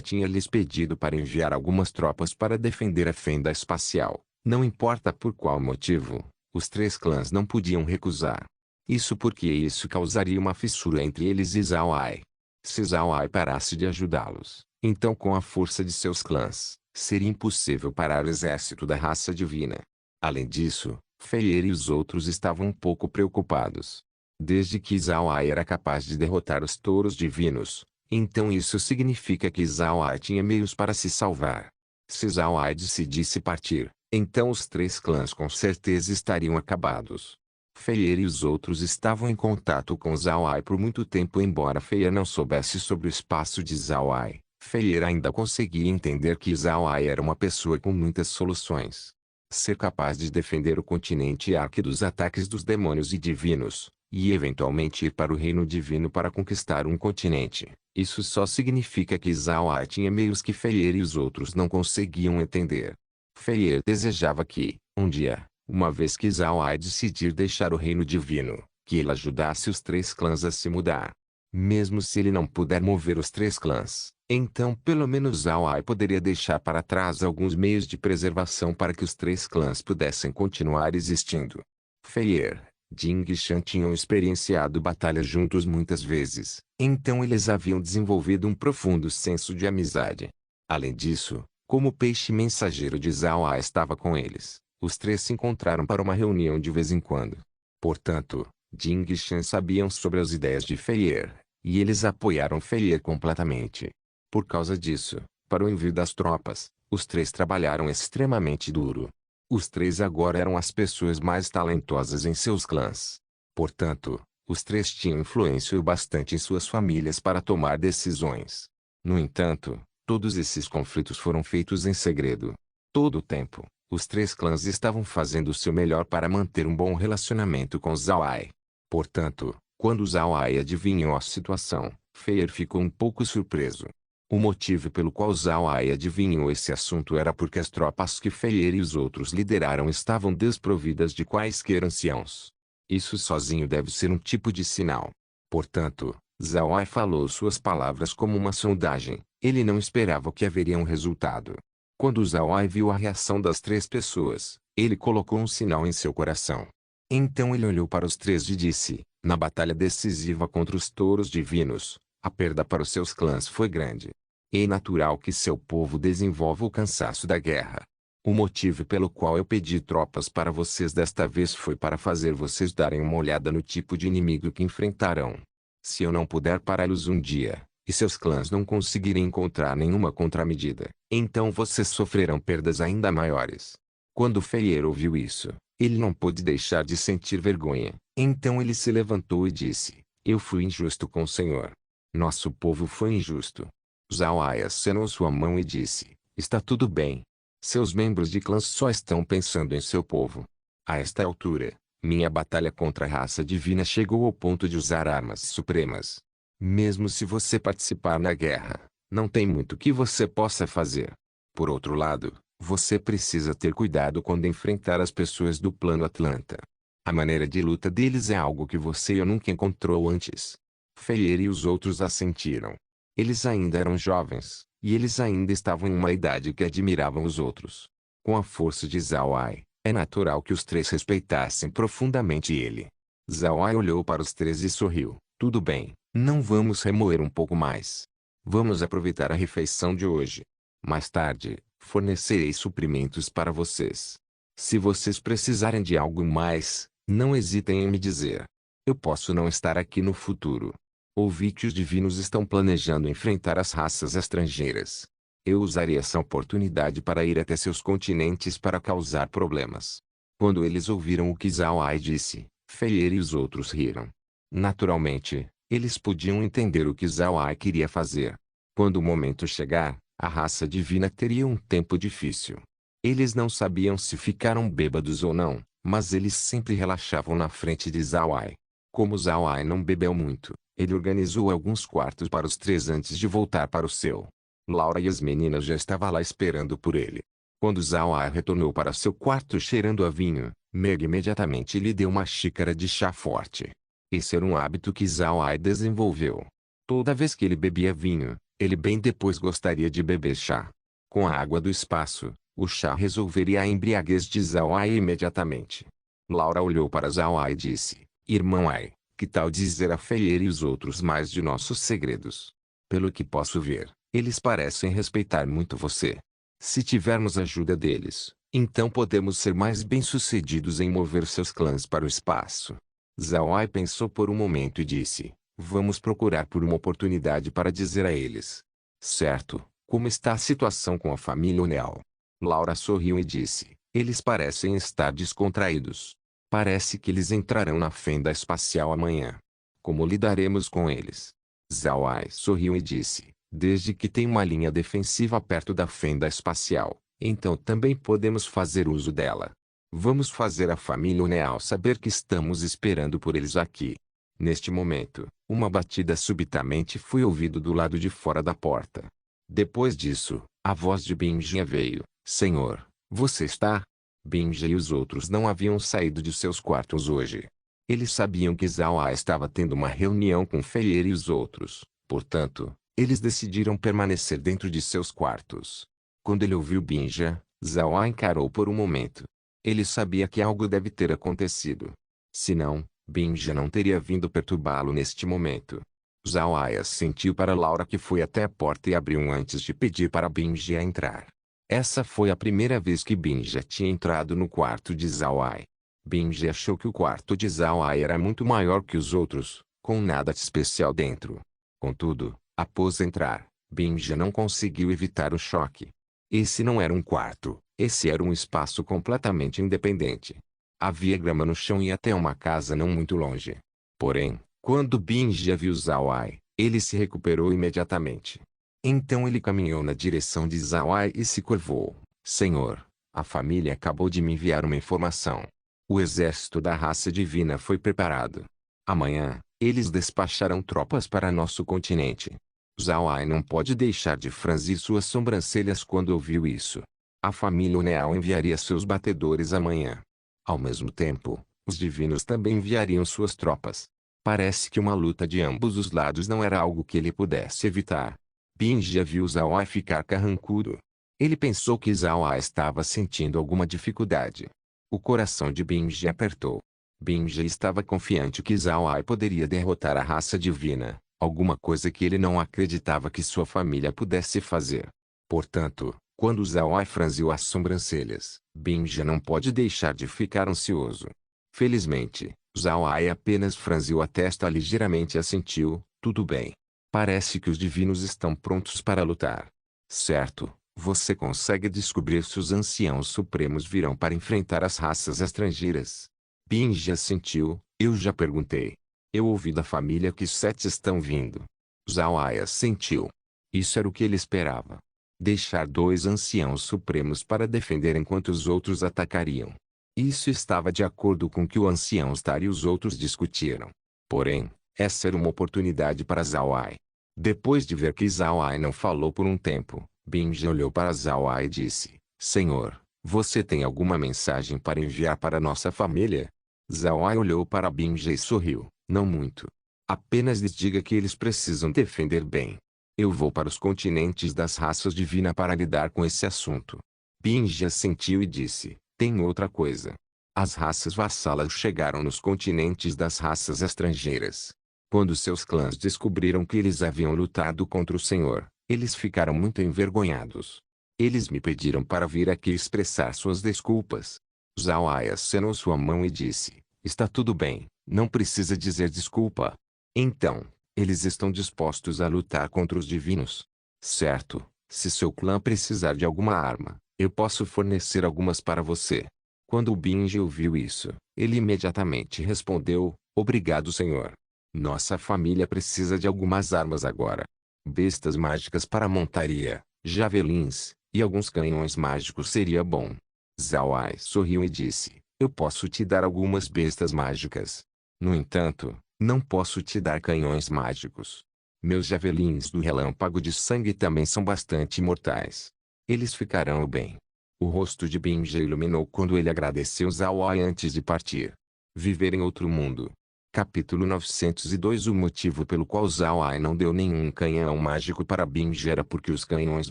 tinha lhes pedido para enviar algumas tropas para defender a fenda espacial, não importa por qual motivo, os três clãs não podiam recusar. Isso porque isso causaria uma fissura entre eles e Zhao Ai. Se Zhao Ai parasse de ajudá-los, então com a força de seus clãs, seria impossível parar o exército da raça divina. Além disso, Feier e os outros estavam um pouco preocupados. Desde que Zhao Ai era capaz de derrotar os touros divinos, então isso significa que Zhao Ai tinha meios para se salvar. Se Zhao Ai decidisse partir, então os três clãs com certeza estariam acabados. Feier e os outros estavam em contato com Zhao Ai por muito tempo. Embora Feier não soubesse sobre o espaço de Zhao Ai, Feier ainda conseguia entender que Zhao Ai era uma pessoa com muitas soluções. Ser capaz de defender o continente Ark dos ataques dos demônios e divinos, e eventualmente ir para o reino divino para conquistar um continente. Isso só significa que Zhao Ai tinha meios que Feier e os outros não conseguiam entender. Feier desejava que, um dia, uma vez que Zhao Ai decidir deixar o reino divino, que ele ajudasse os três clãs a se mudar. Mesmo se ele não puder mover os três clãs, então pelo menos Zhao Ai poderia deixar para trás alguns meios de preservação para que os três clãs pudessem continuar existindo. Feier, Jing e Shan tinham experienciado batalhas juntos muitas vezes, então eles haviam desenvolvido um profundo senso de amizade. Além disso, como o peixe mensageiro de Zhao Ai estava com eles, os três se encontraram para uma reunião de vez em quando. Portanto, Jing e Shan sabiam sobre as ideias de Feier, e eles apoiaram Feier completamente. Por causa disso, para o envio das tropas, os três trabalharam extremamente duro. Os três agora eram as pessoas mais talentosas em seus clãs. Portanto, os três tinham influência o bastante em suas famílias para tomar decisões. No entanto, todos esses conflitos foram feitos em segredo. Todo o tempo, os três clãs estavam fazendo o seu melhor para manter um bom relacionamento com Zhao Ai. Portanto, quando Zhao Ai adivinhou a situação, Feier ficou um pouco surpreso. O motivo pelo qual Zhao Ai adivinhou esse assunto era porque as tropas que Feier e os outros lideraram estavam desprovidas de quaisquer anciãos. Isso sozinho deve ser um tipo de sinal. Portanto, Zhao Ai falou suas palavras como uma sondagem. Ele não esperava que haveria um resultado. Quando Zhao Ai viu a reação das três pessoas, ele colocou um sinal em seu coração. Então ele olhou para os três e disse, na batalha decisiva contra os touros divinos, a perda para os seus clãs foi grande. É natural que seu povo desenvolva o cansaço da guerra. O motivo pelo qual eu pedi tropas para vocês desta vez foi para fazer vocês darem uma olhada no tipo de inimigo que enfrentarão. Se eu não puder pará-los um dia, e seus clãs não conseguirem encontrar nenhuma contramedida, Então vocês sofrerão perdas ainda maiores. Quando Feyer ouviu isso, ele não pôde deixar de sentir vergonha. Então ele se levantou e disse: Eu fui injusto com o Senhor. Nosso povo foi injusto. Zauai acenou sua mão e disse: Está tudo bem. Seus membros de clãs só estão pensando em seu povo. A esta altura, minha batalha contra a raça divina chegou ao ponto de usar armas supremas. Mesmo se você participar na guerra, não tem muito que você possa fazer. Por outro lado, você precisa ter cuidado quando enfrentar as pessoas do plano Atlanta. A maneira de luta deles é algo que você e eu nunca encontrou antes. Feyer e os outros assentiram. Eles ainda eram jovens, e eles ainda estavam em uma idade que admiravam os outros. Com a força de Zauai, é natural que os três respeitassem profundamente ele. Zauai olhou para os três e sorriu. Tudo bem, não vamos remoer um pouco mais. Vamos aproveitar a refeição de hoje. Mais tarde, fornecerei suprimentos para vocês. Se vocês precisarem de algo mais, não hesitem em me dizer. Eu posso não estar aqui no futuro. Ouvi que os divinos estão planejando enfrentar as raças estrangeiras. Eu usaria essa oportunidade para ir até seus continentes para causar problemas. Quando eles ouviram o que Zauai disse, Feyer e os outros riram. Naturalmente, eles podiam entender o que Zauai queria fazer. Quando o momento chegar, a raça divina teria um tempo difícil. Eles não sabiam se ficaram bêbados ou não, mas eles sempre relaxavam na frente de Zauai. Como Zauai não bebeu muito, ele organizou alguns quartos para os três antes de voltar para o seu. Laura e as meninas já estavam lá esperando por ele. Quando Zauai retornou para seu quarto cheirando a vinho, Meg imediatamente lhe deu uma xícara de chá forte. Esse era um hábito que Zauai desenvolveu. Toda vez que ele bebia vinho, ele bem depois gostaria de beber chá. Com a água do espaço, o chá resolveria a embriaguez de Zauai imediatamente. Laura olhou para Zauai e disse: Irmão Ai, que tal dizer a Feyer e os outros mais de nossos segredos? Pelo que posso ver, eles parecem respeitar muito você. Se tivermos a ajuda deles, então podemos ser mais bem-sucedidos em mover seus clãs para o espaço. Zauai pensou por um momento e disse: Vamos procurar por uma oportunidade para dizer a eles. Certo, como está a situação com a família O'Neill? Laura sorriu e disse: Eles parecem estar descontraídos. Parece que eles entrarão na fenda espacial amanhã. Como lidaremos com eles? Zauai sorriu e disse: Desde que tem uma linha defensiva perto da fenda espacial, então também podemos fazer uso dela. Vamos fazer a família O'Neill saber que estamos esperando por eles aqui. Neste momento, uma batida subitamente foi ouvida do lado de fora da porta. Depois disso, a voz de Benjinha veio: Senhor, você está? Benja e os outros não haviam saído de seus quartos hoje. Eles sabiam que Zauai estava tendo uma reunião com Feyer e os outros, portanto, eles decidiram permanecer dentro de seus quartos. Quando ele ouviu Benja, Zauai encarou por um momento. Ele sabia que algo deve ter acontecido. Senão, Benja não teria vindo perturbá-lo neste momento. Zauai assentiu para Laura, que foi até a porta e abriu antes de pedir para Benja entrar. Essa foi a primeira vez que Benja tinha entrado no quarto de Zauai. Benja achou que o quarto de Zauai era muito maior que os outros, com nada de especial dentro. Contudo, após entrar, Benja não conseguiu evitar o choque. Esse não era um quarto, esse era um espaço completamente independente. Havia grama no chão e até uma casa não muito longe. Porém, quando Benja viu Zauai, ele se recuperou imediatamente. Então ele caminhou na direção de Zauai e se curvou. Senhor, a família acabou de me enviar uma informação. O exército da raça divina foi preparado. Amanhã, eles despacharão tropas para nosso continente. Zauai não pode deixar de franzir suas sobrancelhas quando ouviu isso. A família O'Neill enviaria seus batedores amanhã. Ao mesmo tempo, os divinos também enviariam suas tropas. Parece que uma luta de ambos os lados não era algo que ele pudesse evitar. Benja viu Zauai ficar carrancudo. Ele pensou que Zauai estava sentindo alguma dificuldade. O coração de Benja apertou. Benja estava confiante que Zauai poderia derrotar a raça divina, alguma coisa que ele não acreditava que sua família pudesse fazer. Portanto, quando Zauai franziu as sobrancelhas, Benja não pode deixar de ficar ansioso. Felizmente, Zauai apenas franziu a testa ligeiramente e assentiu: tudo bem. Parece que os divinos estão prontos para lutar. Certo, Você consegue descobrir se os anciãos supremos virão para enfrentar as raças estrangeiras? Binge assentiu. Eu já perguntei. Eu ouvi da família que 7 estão vindo. Zhao Ai assentiu. Isso era o que ele esperava. Deixar 2 anciãos supremos para defender enquanto os outros atacariam. Isso estava de acordo com o que o ancião Star e os outros discutiram. Porém, essa era uma oportunidade para Zhao Ai. Depois de ver que Zhao Ai não falou por um tempo, Binge olhou para Zhao Ai e disse: Senhor, você tem alguma mensagem para enviar para nossa família? Zhao Ai olhou para Binge e sorriu. Não muito. Apenas lhes diga que eles precisam defender bem. Eu vou para os continentes das raças divinas para lidar com esse assunto. Binge assentiu e disse: tem outra coisa. As raças vassalas chegaram nos continentes das raças estrangeiras. Quando seus clãs descobriram que eles haviam lutado contra o Senhor, eles ficaram muito envergonhados. Eles me pediram para vir aqui expressar suas desculpas. Zhao Ai acenou sua mão e disse: está tudo bem, não precisa dizer desculpa. Então, eles estão dispostos a lutar contra os divinos. Certo, se seu clã precisar de alguma arma, eu posso fornecer algumas para você. Quando o Binge ouviu isso, ele imediatamente respondeu: obrigado, senhor. Nossa família precisa de algumas armas agora. Bestas mágicas para montaria, javelins, e alguns canhões mágicos seria bom. Zhao Ai sorriu e disse: eu posso te dar algumas bestas mágicas. No entanto, não posso te dar canhões mágicos. Meus javelins do relâmpago de sangue também são bastante mortais. Eles ficarão bem. O rosto de Binge iluminou quando ele agradeceu Zhao Ai antes de partir. Viver em outro mundo. Capítulo 902. O motivo pelo qual Zhao Ai não deu nenhum canhão mágico para Binge era porque os canhões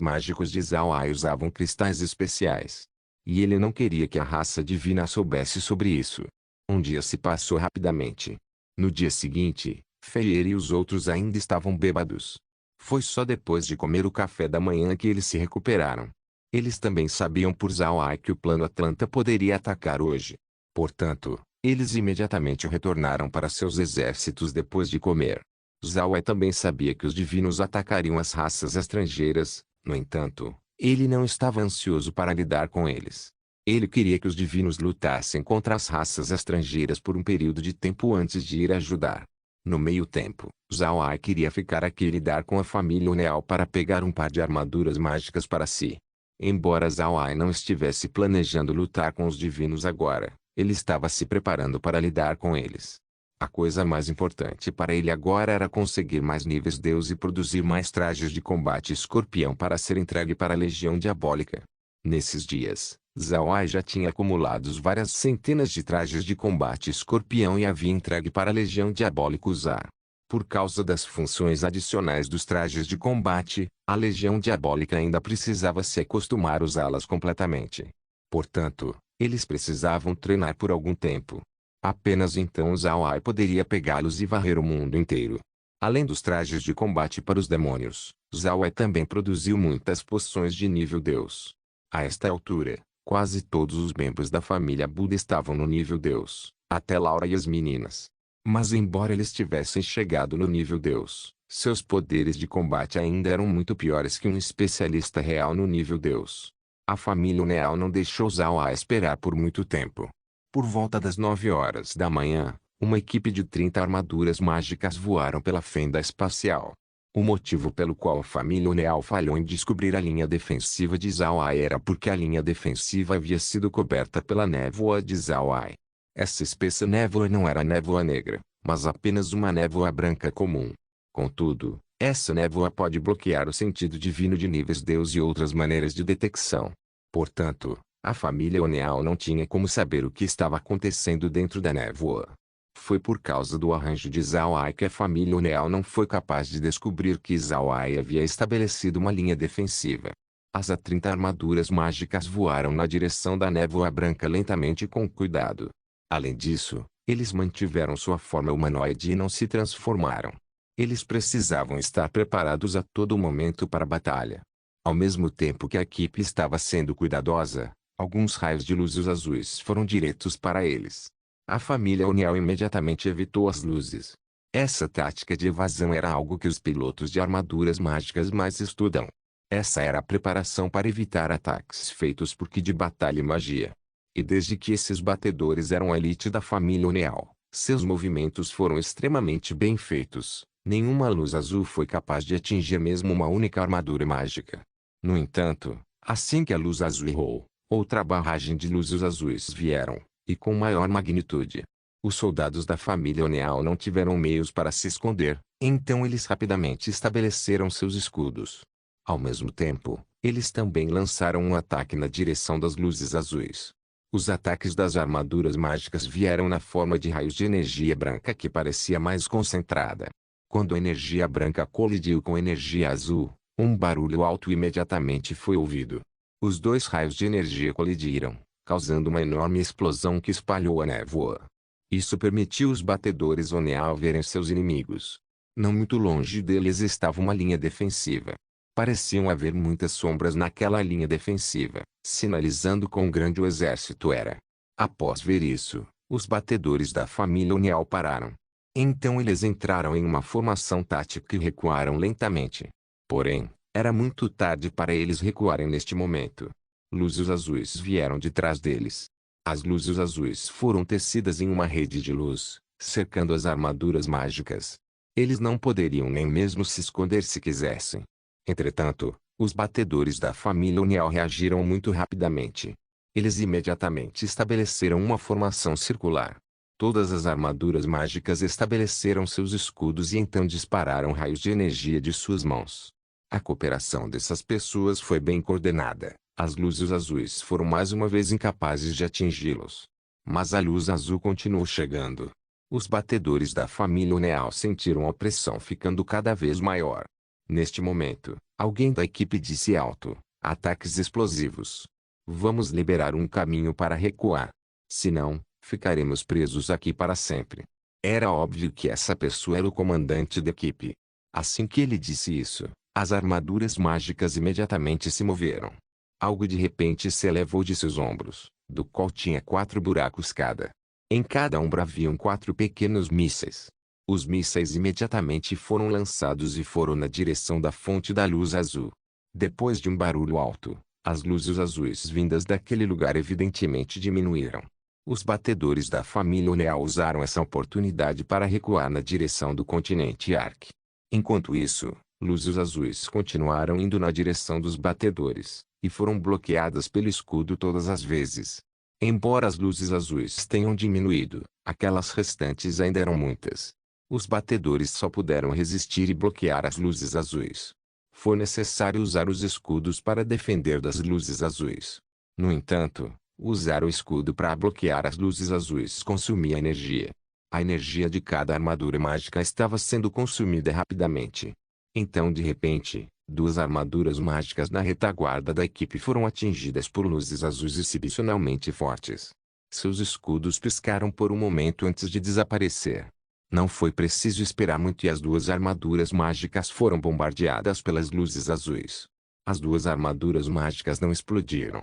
mágicos de Zhao Ai usavam cristais especiais. E ele não queria que a raça divina soubesse sobre isso. Um dia se passou rapidamente. No dia seguinte, Feier e os outros ainda estavam bêbados. Foi só depois de comer o café da manhã que eles se recuperaram. Eles também sabiam por Zhao Ai que o plano Atlanta poderia atacar hoje. Portanto, eles imediatamente retornaram para seus exércitos depois de comer. Zhao Ai também sabia que os divinos atacariam as raças estrangeiras, no entanto, ele não estava ansioso para lidar com eles. Ele queria que os divinos lutassem contra as raças estrangeiras por um período de tempo antes de ir ajudar. No meio tempo, Zhao Ai queria ficar aqui e lidar com a família Oneal para pegar um par de armaduras mágicas para si. Embora Zhao Ai não estivesse planejando lutar com os divinos agora, ele estava se preparando para lidar com eles. A coisa mais importante para ele agora era conseguir mais níveis Deus e produzir mais trajes de combate escorpião para ser entregue para a Legião Diabólica. Nesses dias, Zhao Ai já tinha acumulado várias centenas de trajes de combate escorpião e havia entregue para a Legião Diabólica usar. Por causa das funções adicionais dos trajes de combate, a Legião Diabólica ainda precisava se acostumar a usá-las completamente. Portanto, eles precisavam treinar por algum tempo. Apenas então Zhao Ai poderia pegá-los e varrer o mundo inteiro. Além dos trajes de combate para os demônios, Zhao Ai também produziu muitas poções de nível Deus. A esta altura, quase todos os membros da família Buda estavam no nível Deus, até Laura e as meninas. Mas embora eles tivessem chegado no nível Deus, seus poderes de combate ainda eram muito piores que um especialista real no nível Deus. A família Oneal não deixou Zhao Ai esperar por muito tempo. Por volta das 9 horas da manhã, uma equipe de 30 armaduras mágicas voaram pela fenda espacial. O motivo pelo qual a família Oneal falhou em descobrir a linha defensiva de Zhao Ai era porque a linha defensiva havia sido coberta pela névoa de Zhao Ai. Essa espessa névoa não era névoa negra, mas apenas uma névoa branca comum. Contudo, essa névoa pode bloquear o sentido divino de níveis Deus e outras maneiras de detecção. Portanto, a família Oneal não tinha como saber o que estava acontecendo dentro da névoa. Foi por causa do arranjo de Zhao Ai que a família Oneal não foi capaz de descobrir que Zhao Ai havia estabelecido uma linha defensiva. As 30 armaduras mágicas voaram na direção da névoa branca lentamente e com cuidado. Além disso, eles mantiveram sua forma humanoide e não se transformaram. Eles precisavam estar preparados a todo momento para a batalha. Ao mesmo tempo que a equipe estava sendo cuidadosa, alguns raios de luzes azuis foram diretos para eles. A família Oneal imediatamente evitou as luzes. Essa tática de evasão era algo que os pilotos de armaduras mágicas mais estudam. Essa era a preparação para evitar ataques feitos por Ki de batalha e magia. E desde que esses batedores eram a elite da família Oneal, seus movimentos foram extremamente bem feitos. Nenhuma luz azul foi capaz de atingir mesmo uma única armadura mágica. No entanto, assim que a luz azul errou, outra barragem de luzes azuis vieram, e com maior magnitude. Os soldados da família Oneal não tiveram meios para se esconder, então eles rapidamente estabeleceram seus escudos. Ao mesmo tempo, eles também lançaram um ataque na direção das luzes azuis. Os ataques das armaduras mágicas vieram na forma de raios de energia branca que parecia mais concentrada. Quando a energia branca colidiu com a energia azul, um barulho alto imediatamente foi ouvido. Os dois raios de energia colidiram, causando uma enorme explosão que espalhou a névoa. Isso permitiu os batedores Oneal verem seus inimigos. Não muito longe deles estava uma linha defensiva. Pareciam haver muitas sombras naquela linha defensiva, sinalizando quão grande o exército era. Após ver isso, os batedores da família Oneal pararam. Então eles entraram em uma formação tática e recuaram lentamente. Porém, era muito tarde para eles recuarem neste momento. Luzes azuis vieram de trás deles. As luzes azuis foram tecidas em uma rede de luz, cercando as armaduras mágicas. Eles não poderiam nem mesmo se esconder se quisessem. Entretanto, os batedores da família Oneal reagiram muito rapidamente. Eles imediatamente estabeleceram uma formação circular. Todas as armaduras mágicas estabeleceram seus escudos e então dispararam raios de energia de suas mãos. A cooperação dessas pessoas foi bem coordenada. As luzes azuis foram mais uma vez incapazes de atingi-los. Mas a luz azul continuou chegando. Os batedores da família Oneal sentiram a pressão ficando cada vez maior. Neste momento, alguém da equipe disse alto: ataques explosivos. Vamos liberar um caminho para recuar. Senão, ficaremos presos aqui para sempre. Era óbvio que essa pessoa era o comandante da equipe. Assim que ele disse isso, as armaduras mágicas imediatamente se moveram. Algo de repente se elevou de seus ombros, do qual tinha 4 buracos cada. Em cada ombro haviam 4 pequenos mísseis. Os mísseis imediatamente foram lançados e foram na direção da fonte da luz azul. Depois de um barulho alto, as luzes azuis vindas daquele lugar evidentemente diminuíram. Os batedores da família Oneal usaram essa oportunidade para recuar na direção do continente Ark. Enquanto isso, luzes azuis continuaram indo na direção dos batedores, e foram bloqueadas pelo escudo todas as vezes. Embora as luzes azuis tenham diminuído, aquelas restantes ainda eram muitas. Os batedores só puderam resistir e bloquear as luzes azuis. Foi necessário usar os escudos para defender das luzes azuis. No entanto, usar o escudo para bloquear as luzes azuis consumia energia. A energia de cada armadura mágica estava sendo consumida rapidamente. Então de repente, 2 armaduras mágicas na retaguarda da equipe foram atingidas por luzes azuis excepcionalmente fortes. Seus escudos piscaram por um momento antes de desaparecer. Não foi preciso esperar muito e as 2 armaduras mágicas foram bombardeadas pelas luzes azuis. As 2 armaduras mágicas não explodiram.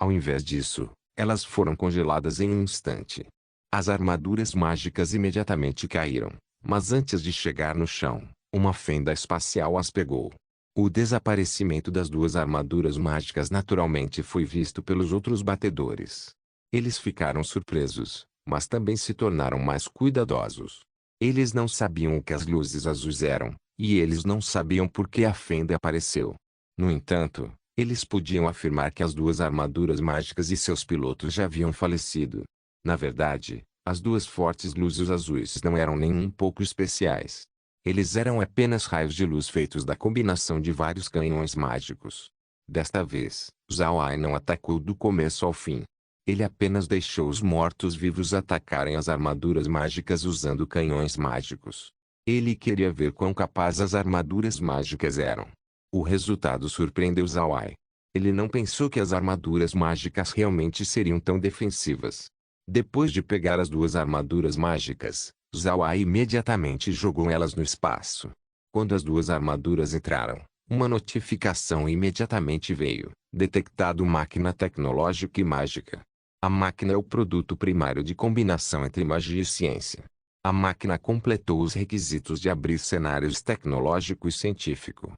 Ao invés disso, elas foram congeladas em um instante. As armaduras mágicas imediatamente caíram, mas antes de chegar no chão, uma fenda espacial as pegou. O desaparecimento das 2 armaduras mágicas naturalmente foi visto pelos outros batedores. Eles ficaram surpresos, mas também se tornaram mais cuidadosos. Eles não sabiam o que as luzes azuis eram, e eles não sabiam por que a fenda apareceu. No entanto, eles podiam afirmar que as 2 armaduras mágicas e seus pilotos já haviam falecido. Na verdade, as 2 fortes luzes azuis não eram nem um pouco especiais. Eles eram apenas raios de luz feitos da combinação de vários canhões mágicos. Desta vez, Zhao Ai não atacou do começo ao fim. Ele apenas deixou os mortos-vivos atacarem as armaduras mágicas usando canhões mágicos. Ele queria ver quão capazes as armaduras mágicas eram. O resultado surpreendeu Zhao Ai. Ele não pensou que as armaduras mágicas realmente seriam tão defensivas. Depois de pegar as 2 armaduras mágicas, Zhao Ai imediatamente jogou elas no espaço. Quando as 2 armaduras entraram, uma notificação imediatamente veio: detectado máquina tecnológica e mágica. A máquina é o produto primário de combinação entre magia e ciência. A máquina completou os requisitos de abrir cenários tecnológico e científico.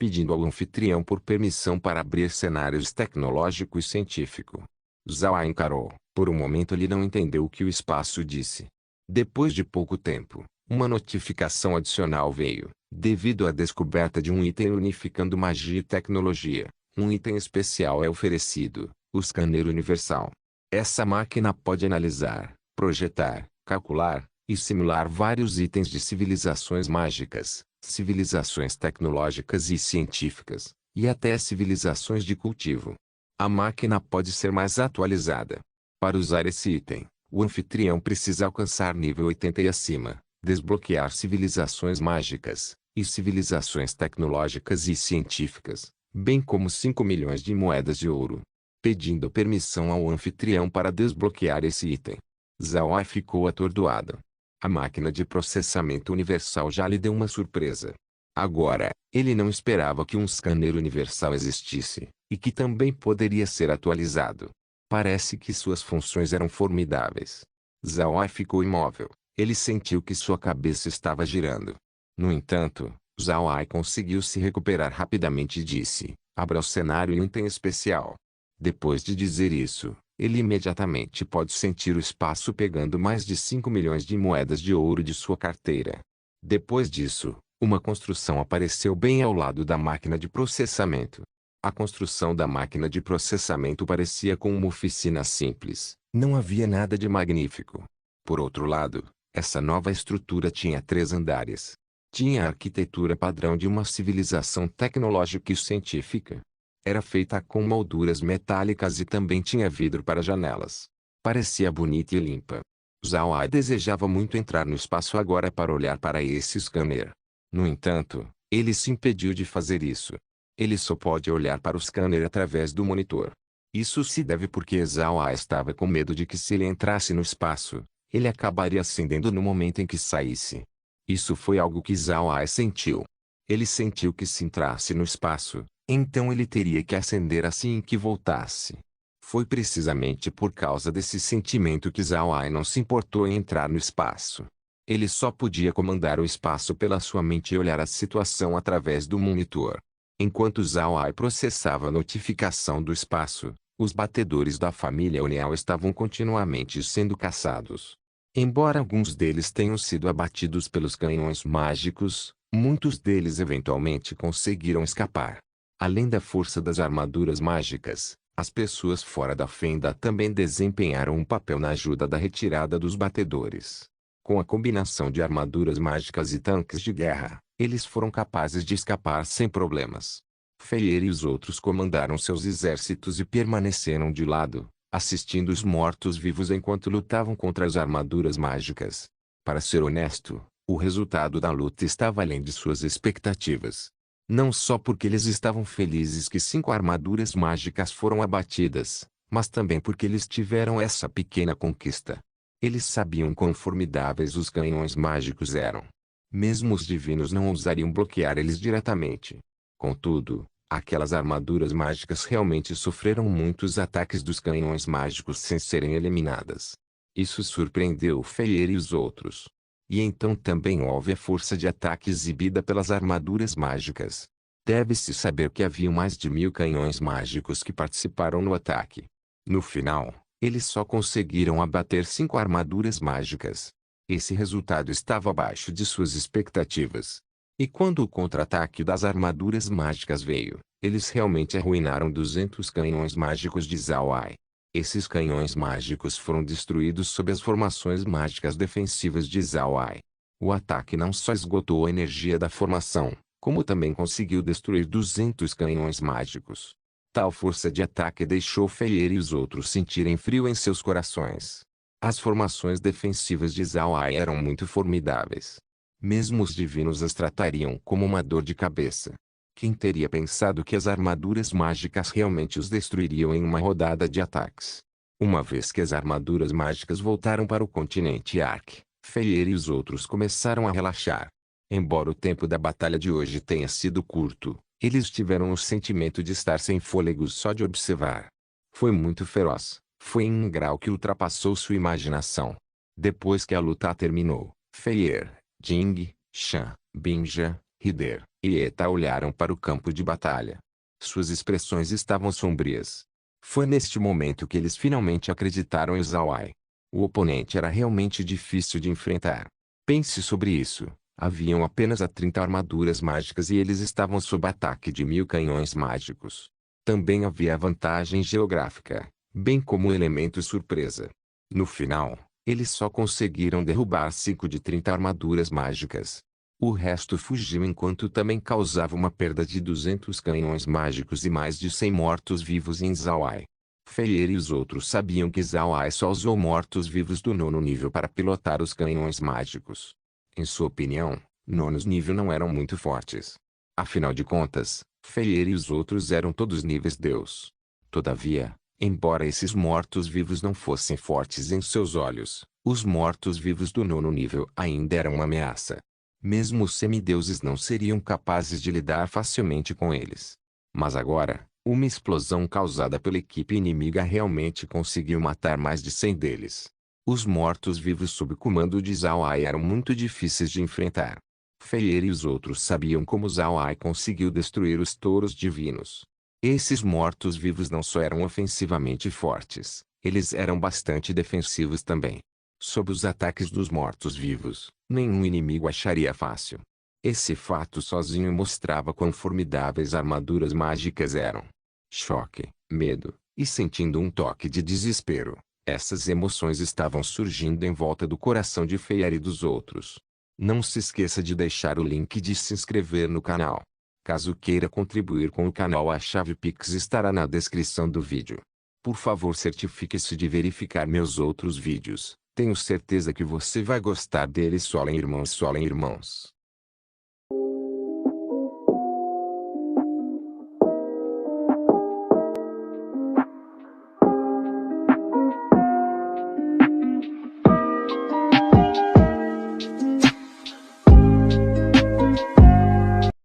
pedindo ao anfitrião por permissão para abrir cenários tecnológico e científico. Zhao Ai encarou. Por um momento ele não entendeu o que o espaço disse. Depois de pouco tempo, uma notificação adicional veio. Devido à descoberta de um item unificando magia e tecnologia, um item especial é oferecido, o Scanner Universal. Essa máquina pode analisar, projetar, calcular e simular vários itens de civilizações mágicas, civilizações tecnológicas e científicas, e até civilizações de cultivo. A máquina pode ser mais atualizada. Para usar esse item, o anfitrião precisa alcançar nível 80 e acima, desbloquear civilizações mágicas e civilizações tecnológicas e científicas, bem como 5 milhões de moedas de ouro. Pedindo permissão ao anfitrião para desbloquear esse item, Zhao Ai ficou atordoado. A máquina de processamento universal já lhe deu uma surpresa. Agora, ele não esperava que um scanner universal existisse, e que também poderia ser atualizado. Parece que suas funções eram formidáveis. Zhao Ai ficou imóvel. Ele sentiu que sua cabeça estava girando. No entanto, Zhao Ai conseguiu se recuperar rapidamente e disse: abra o cenário e um item especial. Depois de dizer isso, ele imediatamente pode sentir o espaço pegando mais de 5 milhões de moedas de ouro de sua carteira. Depois disso, uma construção apareceu bem ao lado da máquina de processamento. A construção da máquina de processamento parecia com uma oficina simples, não havia nada de magnífico. Por outro lado, essa nova estrutura tinha 3 andares. Tinha a arquitetura padrão de uma civilização tecnológica e científica. Era feita com molduras metálicas e também tinha vidro para janelas. Parecia bonita e limpa. Zhao Ai desejava muito entrar no espaço agora para olhar para esse scanner. No entanto, ele se impediu de fazer isso. Ele só pode olhar para o scanner através do monitor. Isso se deve porque Zhao Ai estava com medo de que se ele entrasse no espaço, ele acabaria acendendo no momento em que saísse. Isso foi algo que Zhao Ai sentiu. Ele sentiu que se entrasse no espaço, então ele teria que acender assim que voltasse. Foi precisamente por causa desse sentimento que Zhao Ai não se importou em entrar no espaço. Ele só podia comandar o espaço pela sua mente e olhar a situação através do monitor. Enquanto Zhao Ai processava a notificação do espaço, os batedores da família União estavam continuamente sendo caçados. Embora alguns deles tenham sido abatidos pelos canhões mágicos, muitos deles eventualmente conseguiram escapar. Além da força das armaduras mágicas, as pessoas fora da fenda também desempenharam um papel na ajuda da retirada dos batedores. Com a combinação de armaduras mágicas e tanques de guerra, eles foram capazes de escapar sem problemas. Feyer e os outros comandaram seus exércitos e permaneceram de lado, assistindo os mortos-vivos enquanto lutavam contra as armaduras mágicas. Para ser honesto, o resultado da luta estava além de suas expectativas. Não só porque eles estavam felizes que 5 armaduras mágicas foram abatidas, mas também porque eles tiveram essa pequena conquista. Eles sabiam quão formidáveis os canhões mágicos eram. Mesmo os divinos não ousariam bloquear eles diretamente. Contudo, aquelas armaduras mágicas realmente sofreram muitos ataques dos canhões mágicos sem serem eliminadas. Isso surpreendeu Feyer e os outros. E então também houve a força de ataque exibida pelas armaduras mágicas. Deve-se saber que havia mais de 1000 canhões mágicos que participaram no ataque. No final, eles só conseguiram abater 5 armaduras mágicas. Esse resultado estava abaixo de suas expectativas. E quando o contra-ataque das armaduras mágicas veio, eles realmente arruinaram 200 canhões mágicos de Zhao Ai. Esses canhões mágicos foram destruídos sob as formações mágicas defensivas de Zhao Ai. O ataque não só esgotou a energia da formação, como também conseguiu destruir 200 canhões mágicos. Tal força de ataque deixou Feyer e os outros sentirem frio em seus corações. As formações defensivas de Zhao Ai eram muito formidáveis. Mesmo os divinos as tratariam como uma dor de cabeça. Quem teria pensado que as armaduras mágicas realmente os destruiriam em uma rodada de ataques? Uma vez que as armaduras mágicas voltaram para o continente Ark, Feyer e os outros começaram a relaxar. Embora o tempo da batalha de hoje tenha sido curto, eles tiveram o sentimento de estar sem fôlego só de observar. Foi muito feroz, foi em um grau que ultrapassou sua imaginação. Depois que a luta terminou, Feyer, Jing, Shan, Binja, Hider, e Eta olharam para o campo de batalha. Suas expressões estavam sombrias. Foi neste momento que eles finalmente acreditaram em Zawai. O oponente era realmente difícil de enfrentar. Pense sobre isso. Haviam apenas 30 armaduras mágicas e eles estavam sob ataque de 1000 canhões mágicos. Também havia a vantagem geográfica, bem como o elemento surpresa. No final, eles só conseguiram derrubar 5 de 30 armaduras mágicas. O resto fugiu enquanto também causava uma perda de 200 canhões mágicos e mais de 100 mortos-vivos em Zawai. Feier e os outros sabiam que Zawai só usou mortos-vivos do 9º nível para pilotar os canhões mágicos. Em sua opinião, 9º nível não eram muito fortes. Afinal de contas, Feier e os outros eram todos níveis Deus. Todavia, embora esses mortos-vivos não fossem fortes em seus olhos, os mortos-vivos do 9º nível ainda eram uma ameaça. Mesmo os semideuses não seriam capazes de lidar facilmente com eles. Mas agora, uma explosão causada pela equipe inimiga realmente conseguiu matar mais de 100 deles. Os mortos-vivos sob comando de Zawai eram muito difíceis de enfrentar. Feier e os outros sabiam como Zawai conseguiu destruir os touros divinos. Esses mortos-vivos não só eram ofensivamente fortes, eles eram bastante defensivos também. Sob os ataques dos mortos-vivos, nenhum inimigo acharia fácil. Esse fato sozinho mostrava quão formidáveis armaduras mágicas eram. Choque, medo, e sentindo um toque de desespero, essas emoções estavam surgindo em volta do coração de Feier e dos outros. Não se esqueça de deixar o link de se inscrever no canal. Caso queira contribuir com o canal, a chave Pix estará na descrição do vídeo. Por favor, certifique-se de verificar meus outros vídeos. Tenho certeza que você vai gostar deles. Solem irmãos, solem irmãos.